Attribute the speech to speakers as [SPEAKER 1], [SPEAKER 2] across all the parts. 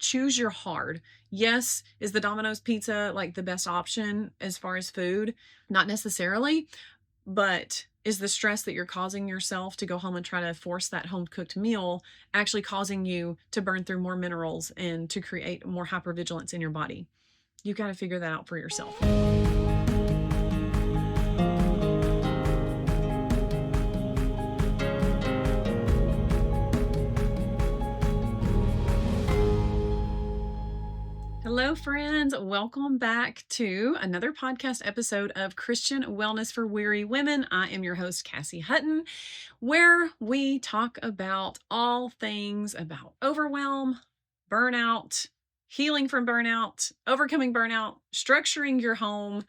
[SPEAKER 1] choose your hard. Yes, is the Domino's pizza like the best option as far as food? Not necessarily, but is the stress that you're causing yourself to go home and try to force that home cooked meal actually causing you to burn through more minerals and to create more hypervigilance in your body? You got to figure that out for yourself. Hello, friends. Welcome back to another podcast episode of Christian Wellness for Weary Women. I am your host, Cassie Hutton, where we talk about all things about overwhelm, burnout, healing from burnout, overcoming burnout, structuring your home,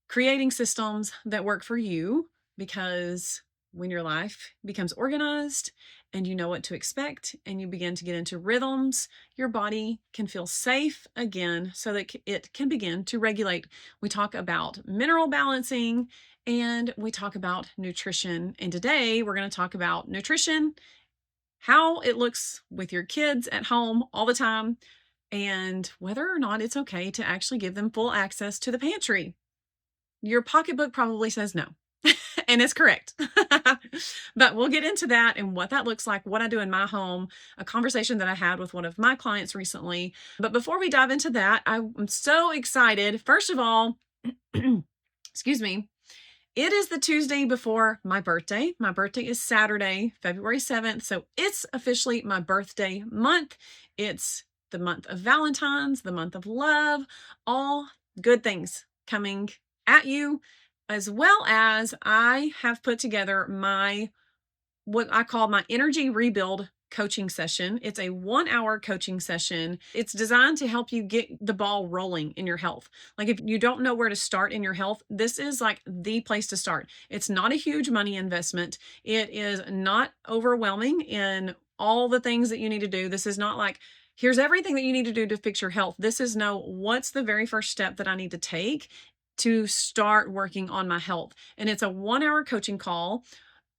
[SPEAKER 1] creating systems that work for you, because when your life becomes organized and you know what to expect and you begin to get into rhythms, your body can feel safe again so that it can begin to regulate. We talk about mineral balancing and we talk about nutrition. And today we're going to talk about nutrition, how it looks with your kids at home all the time, and whether or not it's okay to actually give them full access to the pantry. Your pocketbook probably says no. And it's correct. But we'll get into that and what that looks like, what I do in my home, a conversation that I had with one of my clients recently. But before we dive into that, I'm so excited. First of all, excuse me, it is the Tuesday before my birthday. My birthday is Saturday, February 7th. So it's officially my birthday month. It's the month of Valentine's, the month of love, all good things coming at you, as well as I have put together what I call my energy rebuild coaching session. It's a 1-hour coaching session. It's designed to help you get the ball rolling in your health. Like if you don't know where to start in your health, this is like the place to start. It's not a huge money investment. It is not overwhelming in all the things that you need to do. This is not like, here's everything that you need to do to fix your health. This is what's the very first step that I need to take to start working on my health. And it's a 1-hour coaching call.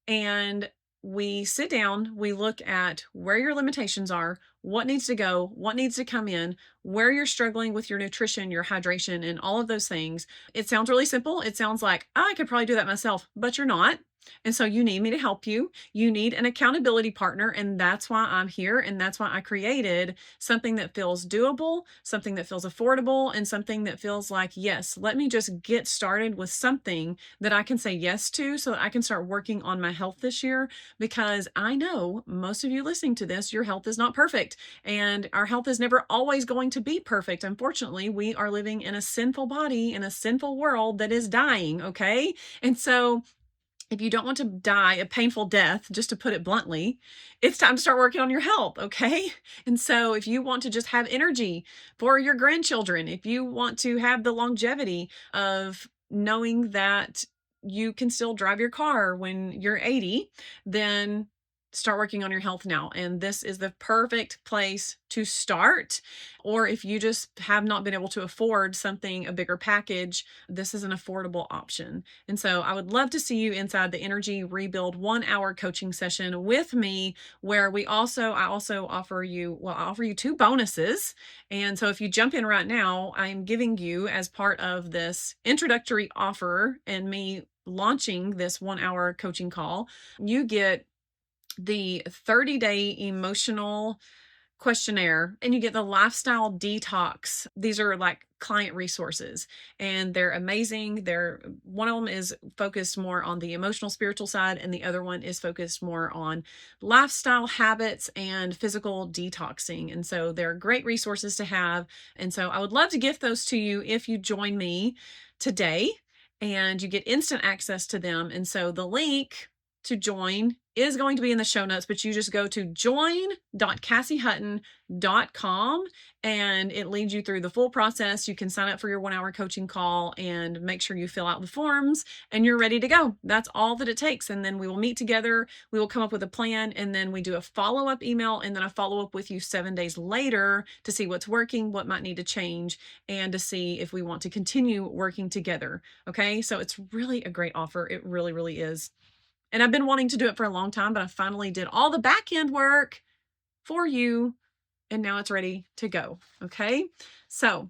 [SPEAKER 1] And we sit down, we look at where your limitations are, what needs to go, what needs to come in, where you're struggling with your nutrition, your hydration, and all of those things. It sounds really simple. It sounds like, oh, I could probably do that myself, but you're not. And so you need me to help you. You need an accountability partner. And that's why I'm here. And that's why I created something that feels doable, something that feels affordable, and something that feels like, yes, let me just get started with something that I can say yes to so that I can start working on my health this year. Because I know most of you listening to this, your health is not perfect. And our health is never always going to be perfect. Unfortunately, we are living in a sinful body, in a sinful world that is dying. Okay. And so if you don't want to die a painful death, just to put it bluntly, it's time to start working on your health, okay? And so if you want to just have energy for your grandchildren, if you want to have the longevity of knowing that you can still drive your car when you're 80, then start working on your health now. And this is the perfect place to start. Or if you just have not been able to afford a bigger package, this is an affordable option. And so I would love to see you inside the Energy Rebuild 1-hour coaching session with me, where I also offer you 2 bonuses. And so if you jump in right now, I'm giving you, as part of this introductory offer and me launching this 1-hour coaching call, you get the 30-day emotional questionnaire, and you get the lifestyle detox. These are like client resources, and they're amazing. One of them is focused more on the emotional, spiritual side, and the other one is focused more on lifestyle habits and physical detoxing. And so they're great resources to have. And so I would love to gift those to you if you join me today, and you get instant access to them. And so the link to join is going to be in the show notes, but you just go to join.cassiehutton.com and it leads you through the full process. You can sign up for your 1-hour coaching call and make sure you fill out the forms and you're ready to go. That's all that it takes. And then we will meet together. We will come up with a plan, and then we do a follow-up email, and then a follow-up with you 7 days later to see what's working, what might need to change, and to see if we want to continue working together. Okay. So it's really a great offer. It really, really is. And I've been wanting to do it for a long time, but I finally did all the back end work for you and now it's ready to go. Okay. So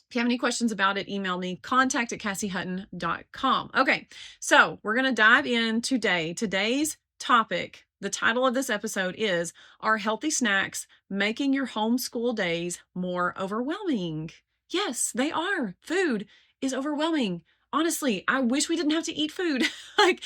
[SPEAKER 1] if you have any questions about it, email me, contact@cassiehutton.com. Okay, so we're going to dive in today. Today's topic, the title of this episode is, Are Healthy Snacks Making Your Homeschool Days More Overwhelming? Yes, they are. Food is overwhelming. Honestly, I wish we didn't have to eat food. Like,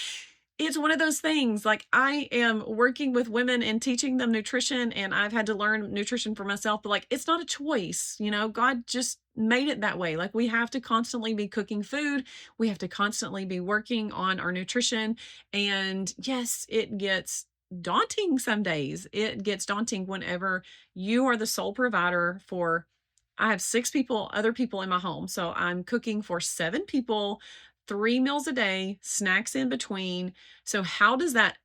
[SPEAKER 1] it's one of those things. Like, I am working with women and teaching them nutrition, and I've had to learn nutrition for myself, but like, it's not a choice. You know, God just made it that way. Like, we have to constantly be cooking food. We have to constantly be working on our nutrition. And yes, it gets daunting some days. It gets daunting whenever you are the sole provider for, I have 6 people, other people in my home. So I'm cooking for 7 people, 3 meals a day, snacks in between. So how does that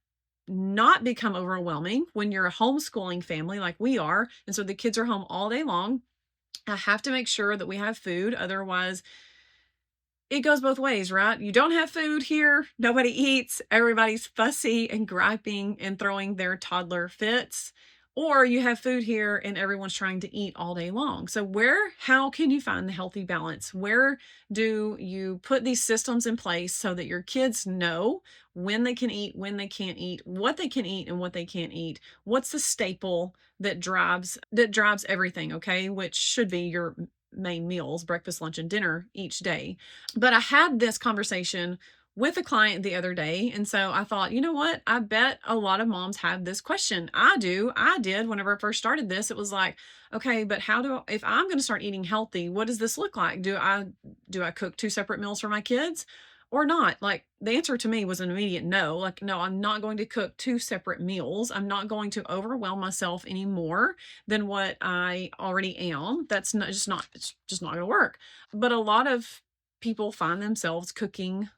[SPEAKER 1] not become overwhelming when you're a homeschooling family like we are? And so the kids are home all day long. I have to make sure that we have food. Otherwise, it goes both ways, right? You don't have food here, nobody eats, everybody's fussy and griping and throwing their toddler fits. Or you have food here and everyone's trying to eat all day long. So how can you find the healthy balance? Where do you put these systems in place so that your kids know when they can eat, when they can't eat, what they can eat and what they can't eat? What's the staple that drives everything, okay? Which should be your main meals, breakfast, lunch, and dinner each day. But I had this conversation with a client the other day. And so I thought, you know what? I bet a lot of moms have this question. I did whenever I first started this. It was like, okay, but if I'm going to start eating healthy, what does this look like? Do I cook 2 separate meals for my kids or not? Like, the answer to me was an immediate no. Like, no, I'm not going to cook 2 separate meals. I'm not going to overwhelm myself any more than what I already am. It's just not going to work. But a lot of people find themselves cooking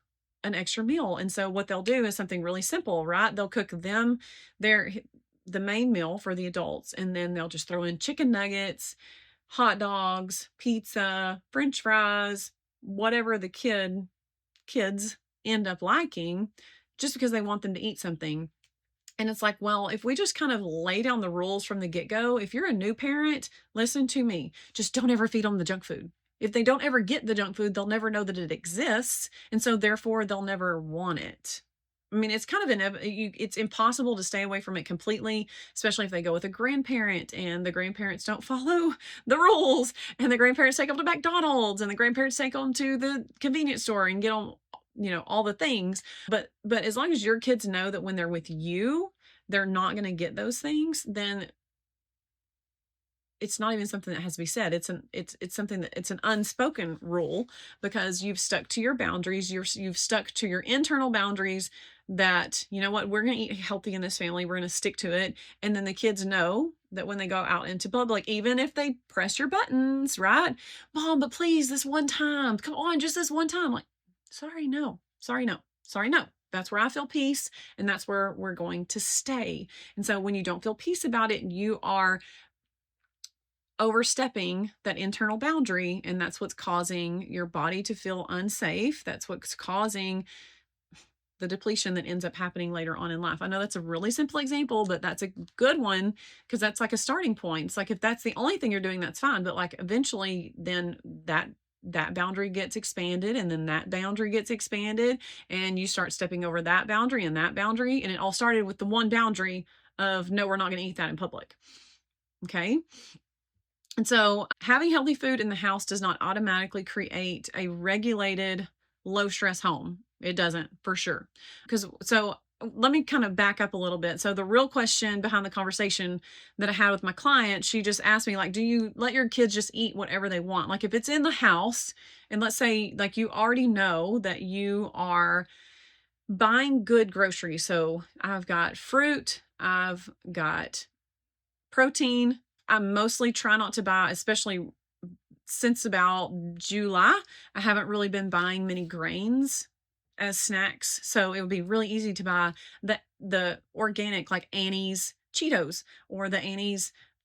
[SPEAKER 1] an extra meal. And so what they'll do is something really simple, right? They'll cook the main meal for the adults, and then they'll just throw in chicken nuggets, hot dogs, pizza, French fries, whatever the kids end up liking, just because they want them to eat something. And it's like, well, if we just kind of lay down the rules from the get-go, if you're a new parent, listen to me, just don't ever feed them the junk food. If they don't ever get the junk food, they'll never know that it exists. And so therefore they'll never want it. I mean, it's kind of it's impossible to stay away from it completely, especially if they go with a grandparent and the grandparents don't follow the rules, and the grandparents take them to McDonald's and the grandparents take them to the convenience store and get them, all the things. But as long as your kids know that when they're with you, they're not going to get those things, then it's not even something that has to be said. It's something that it's an unspoken rule, because you've stuck to your boundaries. You've stuck to your internal boundaries that, you know what, we're going to eat healthy in this family. We're going to stick to it. And then the kids know that when they go out into public, even if they press your buttons, right? Mom, but please, this one time, come on, just this one time. Like, sorry, no. That's where I feel peace, and that's where we're going to stay. And so when you don't feel peace about it, you are overstepping that internal boundary, and that's what's causing your body to feel unsafe. That's what's causing the depletion that ends up happening later on in life. I know that's a really simple example, but that's a good one, because that's like a starting point. It's like, if that's the only thing you're doing, that's fine. But like, eventually then that boundary gets expanded, and then that boundary gets expanded, and you start stepping over that boundary and that boundary. And it all started with the one boundary of, no, we're not going to eat that in public. Okay. And so having healthy food in the house does not automatically create a regulated, low stress home. It doesn't, for sure. So let me kind of back up a little bit. So the real question behind the conversation that I had with my client, she just asked me, like, do you let your kids just eat whatever they want? Like, if it's in the house, and let's say like you already know that you are buying good groceries. So I've got fruit, I've got protein. I mostly try not to buy, especially since about July, I haven't really been buying many grains as snacks. So it would be really easy to buy the organic, like Annie's Cheetos, or the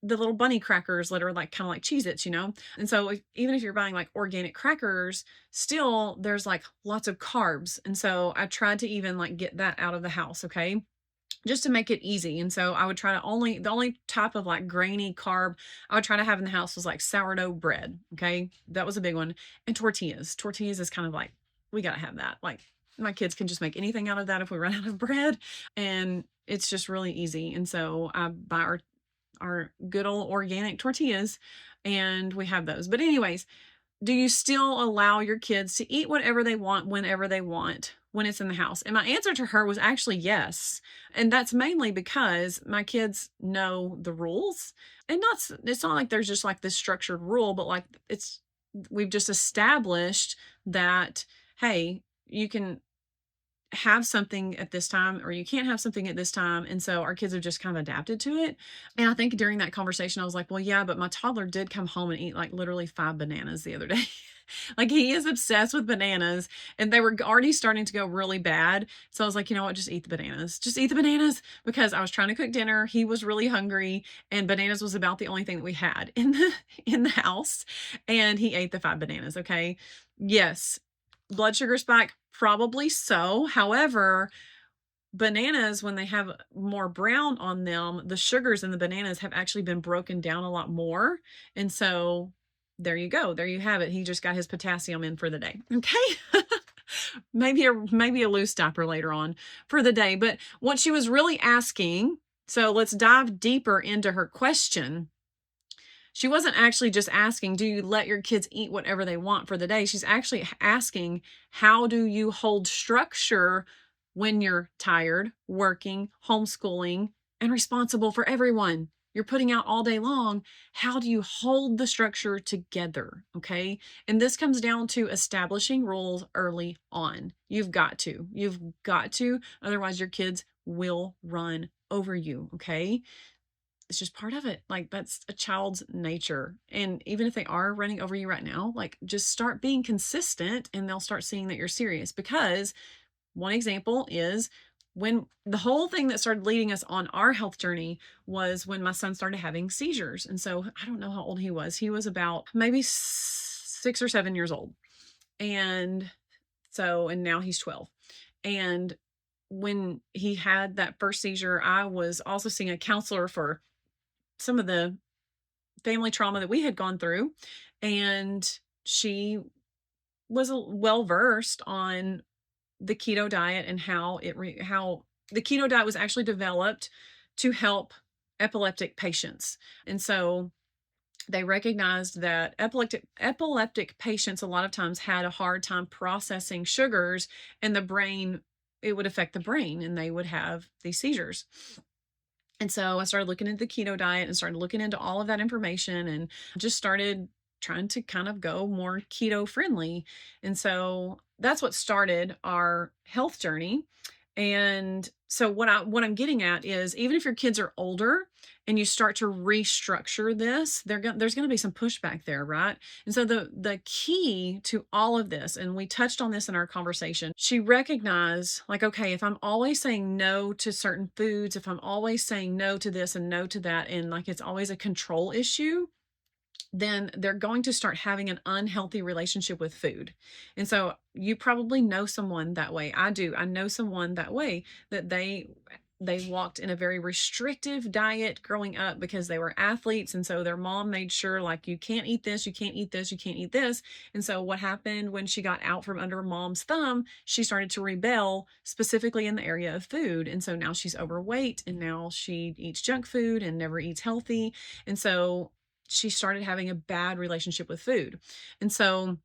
[SPEAKER 1] little bunny crackers that are like kind of like Cheez-Its, And so even if you're buying like organic crackers, still there's like lots of carbs. And so I tried to even like get that out of the house. Okay. just to make it easy. And so I would try to the only type of like grainy carb I would try to have in the house was like sourdough bread. Okay. That was a big one. And tortillas. Tortillas is kind of like, we got to have that. Like my kids can just make anything out of that if we run out of bread. And it's just really easy. And so I buy our good old organic tortillas and we have those. But anyways, do you still allow your kids to eat whatever they want whenever they want when it's in the house? And my answer to her was actually yes. And that's mainly because my kids know the rules. And it's not like there's just like this structured rule, but like we've just established that, hey, you can have something at this time or you can't have something at this time. And so our kids have just kind of adapted to it. And I think during that conversation, I was like, well, yeah, but my toddler did come home and eat like literally 5 bananas the other day. Like he is obsessed with bananas and they were already starting to go really bad. So I was like, you know what, just eat the bananas. Just eat the bananas, because I was trying to cook dinner. He was really hungry and bananas was about the only thing that we had in the house. And he ate the 5 bananas. Okay. Yes. Blood sugar spike, probably so. However, bananas, when they have more brown on them, the sugars in the bananas have actually been broken down a lot more. And so there you go. There you have it. He just got his potassium in for the day. Okay. maybe a loose diaper later on for the day. But what she was really asking, so let's dive deeper into her question. She wasn't actually just asking, do you let your kids eat whatever they want for the day? She's actually asking, how do you hold structure when you're tired, working, homeschooling, and responsible for everyone? You're putting out all day long. How do you hold the structure together? Okay. And this comes down to establishing rules early on. You've got to. Otherwise, your kids will run over you. Okay. It's just part of it. Like that's a child's nature. And even if they are running over you right now, like just start being consistent and they'll start seeing that you're serious. Because one example is when the whole thing that started leading us on our health journey was when my son started having seizures. And so I don't know how old he was. He was about maybe 6 or 7 years old. And now he's 12. And when he had that first seizure, I was also seeing a counselor for some of the family trauma that we had gone through. And she was well versed on the keto diet and how the keto diet was actually developed to help epileptic patients. And so they recognized that epileptic patients a lot of times had a hard time processing sugars, and it would affect the brain and they would have these seizures. And so I started looking into the keto diet and started looking into all of that information and just started trying to kind of go more keto friendly. And so that's what started our health journey. And so what I'm getting at is, even if your kids are older and you start to restructure this, there's going to be some pushback there, right? And so the key to all of this, and we touched on this in our conversation, she recognized like, okay, if I'm always saying no to certain foods, if I'm always saying no to this and no to that, and like it's always a control issue, then they're going to start having an unhealthy relationship with food. And so you probably know someone that way. I do. I know someone that way, that they walked in a very restrictive diet growing up because they were athletes. And so their mom made sure like, you can't eat this, you can't eat this, you can't eat this. And so what happened when she got out from under mom's thumb, she started to rebel specifically in the area of food. And so now she's overweight and now she eats junk food and never eats healthy. And so she started having a bad relationship with food. And so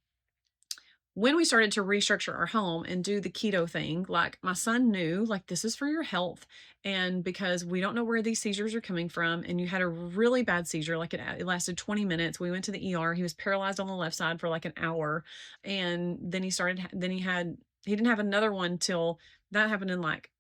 [SPEAKER 1] when we started to restructure our home and do the keto thing, like my son knew, like, this is for your health. And because we don't know where these seizures are coming from, and you had a really bad seizure, like it lasted 20 minutes. We went to the ER. He was paralyzed on the left side for like an hour. And then he didn't have another one till that happened in like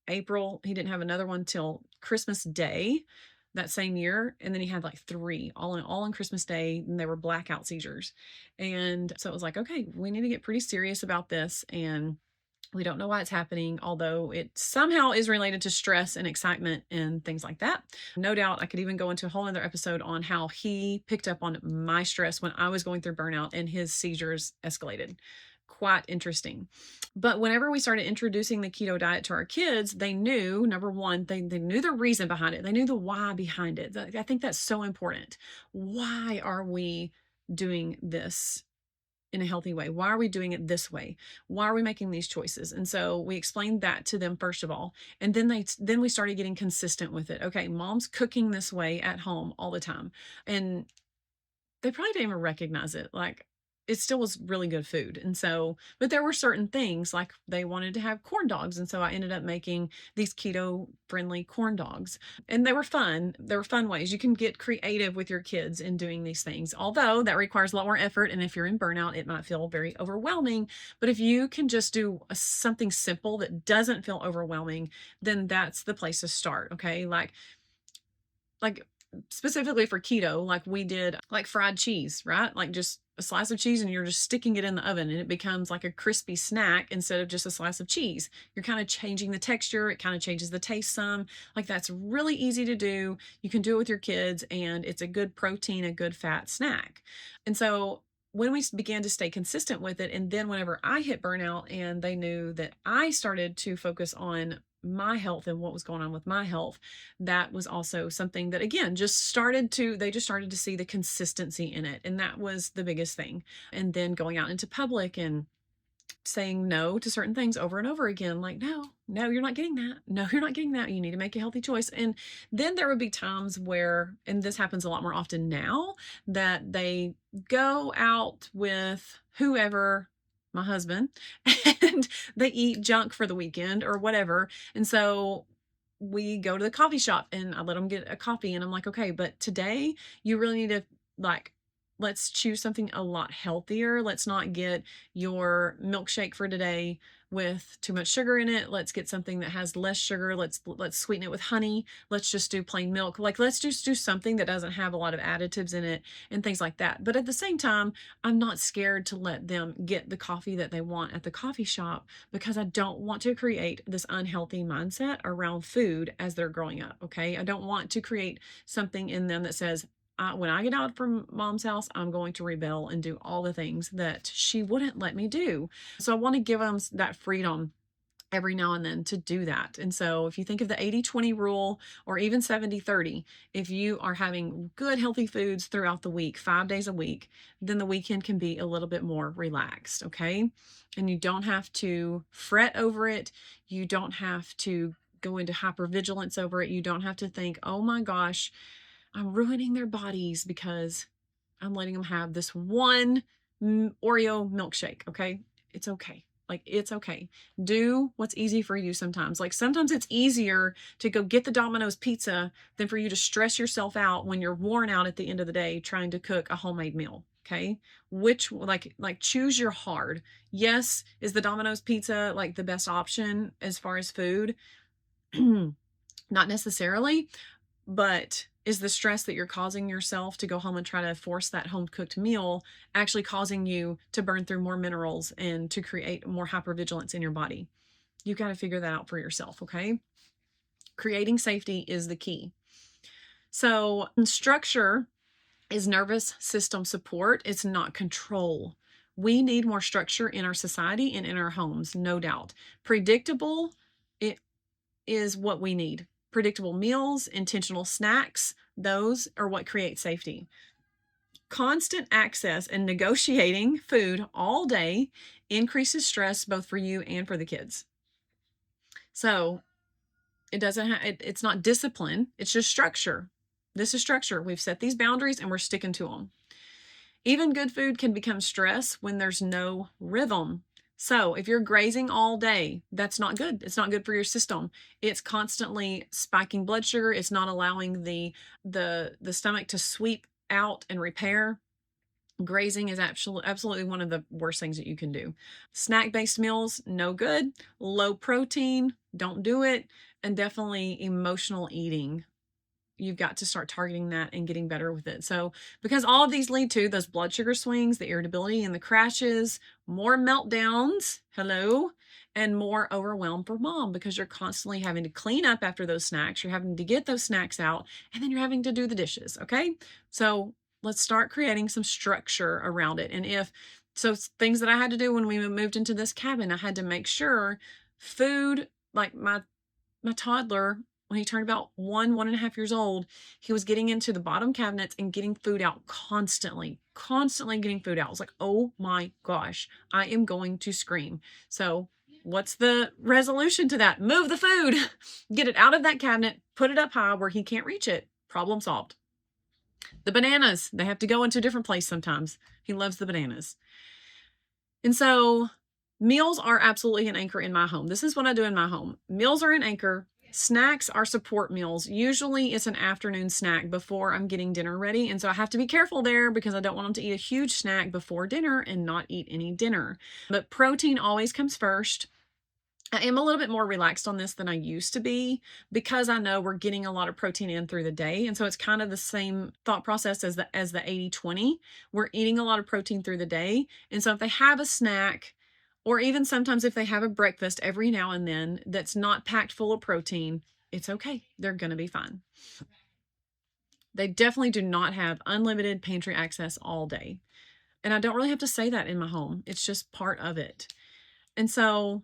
[SPEAKER 1] April. He didn't have another one till Christmas Day that same year. And then he had like 3 all on Christmas Day, and they were blackout seizures. And so it was like, okay, we need to get pretty serious about this. And we don't know why it's happening, although it somehow is related to stress and excitement and things like that. No doubt I could even go into a whole other episode on how he picked up on my stress when I was going through burnout and his seizures escalated. quite interesting. But whenever we started introducing the keto diet to our kids, they knew, number one, they knew the reason behind it. They knew the why behind it. I think that's so important. Why are we doing this in a healthy way? Why are we doing it this way? Why are we making these choices? And so we explained that to them first of all, and then we started getting consistent with it. Okay, mom's cooking this way at home all the time, and they probably didn't even recognize it. Like, it still was really good food. And so, but there were certain things like they wanted to have corn dogs. And so I ended up making these keto friendly corn dogs. And they were fun. There were fun ways. You can get creative with your kids in doing these things, although that requires a lot more effort. And if you're in burnout, it might feel very overwhelming. But if you can just do something simple that doesn't feel overwhelming, then that's the place to start. Okay. Like specifically for keto, like we did like fried cheese, right? Like just a slice of cheese and you're just sticking it in the oven and it becomes like a crispy snack instead of just a slice of cheese. You're kind of changing the texture. It kind of changes the taste some. Like that's really easy to do. You can do it with your kids and it's a good protein, a good fat snack. And so when we began to stay consistent with it, and then whenever I hit burnout and they knew that I started to focus on my health and what was going on with my health, that was also something that again they just started to see the consistency in it, and that was the biggest thing. And then going out into public and saying no to certain things over and over again, like, no, you're not getting that. No, you're not getting that. You need to make a healthy choice. And then there would be times where, and this happens a lot more often now, that they go out with whoever, my husband, and they eat junk for the weekend or whatever. And so we go to the coffee shop and I let them get a coffee and I'm like, okay, but today you really need to, like, let's choose something a lot healthier. Let's not get your milkshake for today with too much sugar in it. Let's get something that has less sugar. Let's sweeten it with honey. Let's just do plain milk. Like, let's just do something that doesn't have a lot of additives in it and things like that. But at the same time, I'm not scared to let them get the coffee that they want at the coffee shop because I don't want to create this unhealthy mindset around food as they're growing up. Okay. I don't want to create something in them that says, when I get out from mom's house, I'm going to rebel and do all the things that she wouldn't let me do. So I want to give them that freedom every now and then to do that. And so if you think of the 80-20 rule or even 70-30, if you are having good healthy foods throughout the week, 5 days a week, then the weekend can be a little bit more relaxed. Okay. And you don't have to fret over it. You don't have to go into hypervigilance over it. You don't have to think, oh my gosh, I'm ruining their bodies because I'm letting them have this one Oreo milkshake. Okay. It's okay. Like, it's okay. Do what's easy for you sometimes. Like, sometimes it's easier to go get the Domino's pizza than for you to stress yourself out when you're worn out at the end of the day trying to cook a homemade meal. Okay. Which, like choose your hard. Yes. Is the Domino's pizza like the best option as far as food? Not necessarily, but is the stress that you're causing yourself to go home and try to force that home cooked meal actually causing you to burn through more minerals and to create more hypervigilance in your body? You got to figure that out for yourself. Okay. Creating safety is the key. So structure is nervous system support. It's not control. We need more structure in our society and in our homes, no doubt. Predictable, it is what we need. Predictable meals, intentional snacks, those are what create safety. Constant access and negotiating food all day increases stress both for you and for the kids. So it's not discipline, it's just structure. This is structure. We've set these boundaries and we're sticking to them. Even good food can become stress when there's no rhythm. So if you're grazing all day, that's not good. It's not good for your system. It's constantly spiking blood sugar. It's not allowing the stomach to sweep out and repair. Grazing is absolutely one of the worst things that you can do. Snack-based meals, no good. Low protein, don't do it. And definitely emotional eating. You've got to start targeting that and getting better with it. So because all of these lead to those blood sugar swings, the irritability and the crashes, more meltdowns, and more overwhelm for mom because you're constantly having to clean up after those snacks. You're having to get those snacks out and then you're having to do the dishes. Okay. So let's start creating some structure around it. And if So things that I had to do when we moved into this cabin, I had to make sure food, like my toddler, when he turned about 1.5 years old, he was getting into the bottom cabinets and getting food out constantly getting food out. I was like, oh my gosh, I am going to scream. So what's the resolution to that? Move the food, get it out of that cabinet, put it up high where he can't reach it. Problem solved. The bananas, they have to go into a different place sometimes. He loves the bananas. And so meals are absolutely an anchor in my home. This is what I do in my home. Meals are an anchor. Snacks are support meals. Usually it's an afternoon snack before I'm getting dinner ready. And so I have to be careful there because I don't want them to eat a huge snack before dinner and not eat any dinner. But protein always comes first. I am a little bit more relaxed on this than I used to be because I know we're getting a lot of protein in through the day. And so it's kind of the same thought process as the 80-20. We're eating a lot of protein through the day. And so if they have a snack, or even sometimes if they have a breakfast every now and then that's not packed full of protein, it's okay. They're going to be fine. They definitely do not have unlimited pantry access all day. And I don't really have to say that in my home. It's just part of it. And so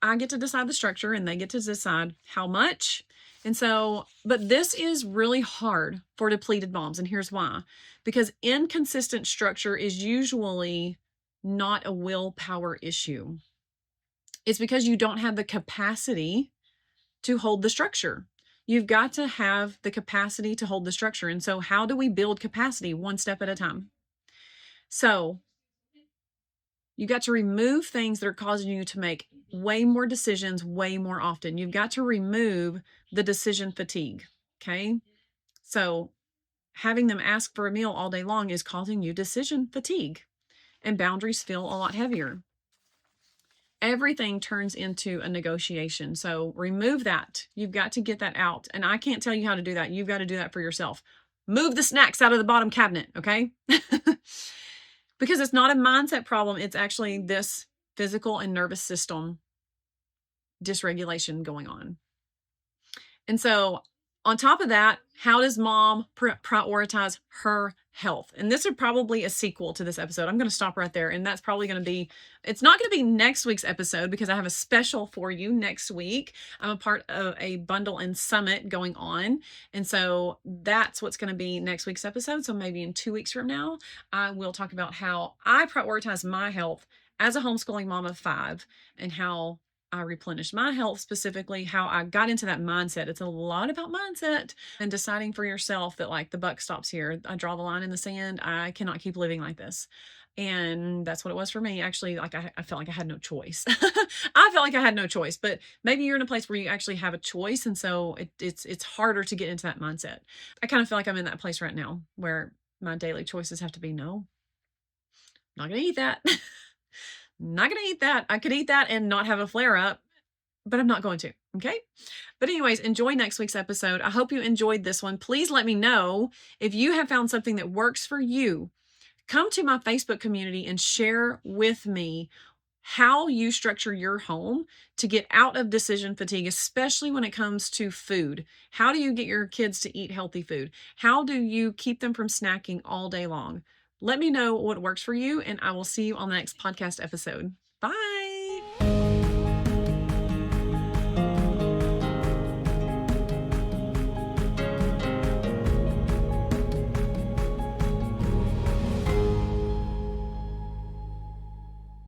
[SPEAKER 1] I get to decide the structure and they get to decide how much. And so, but this is really hard for depleted moms. And here's why. Because inconsistent structure is usually not a willpower issue. It's because you don't have the capacity to hold the structure. You've got to have the capacity to hold the structure. And so how do we build capacity? One step at a time. So you got to remove things that are causing you to make way more decisions way more often. You've got to remove the decision fatigue. Okay. So having them ask for a meal all day long is causing you decision fatigue, and boundaries feel a lot heavier. Everything turns into a negotiation. So remove that. You've got to get that out. And I can't tell you how to do that. You've got to do that for yourself. Move the snacks out of the bottom cabinet. Okay. Because it's not a mindset problem. It's actually this physical and nervous system dysregulation going on. And so on top of that, how does mom prioritize her health? And this is probably a sequel to this episode. I'm going to stop right there. And that's probably going to be, it's not going to be next week's episode because I have a special for you next week. I'm a part of a bundle and summit going on. And so that's what's going to be next week's episode. So maybe in 2 weeks from now, I will talk about how I prioritize my health as a homeschooling mom of 5 and how I replenished my health, specifically how I got into that mindset. It's a lot about mindset and deciding for yourself that like the buck stops here. I draw the line in the sand. I cannot keep living like this. And that's what it was for me. Actually, like I felt like I had no choice. I felt like I had no choice, but maybe you're in a place where you actually have a choice. And so it's harder to get into that mindset. I kind of feel like I'm in that place right now where my daily choices have to be, no, not going to eat that. Not going to eat that. I could eat that and not have a flare up, but I'm not going to. Okay. But anyways, enjoy next week's episode. I hope you enjoyed this one. Please let me know if you have found something that works for you. Come to my Facebook community and share with me how you structure your home to get out of decision fatigue, especially when it comes to food. How do you get your kids to eat healthy food? How do you keep them from snacking all day long? Let me know what works for you, and I will see you on the next podcast episode. Bye.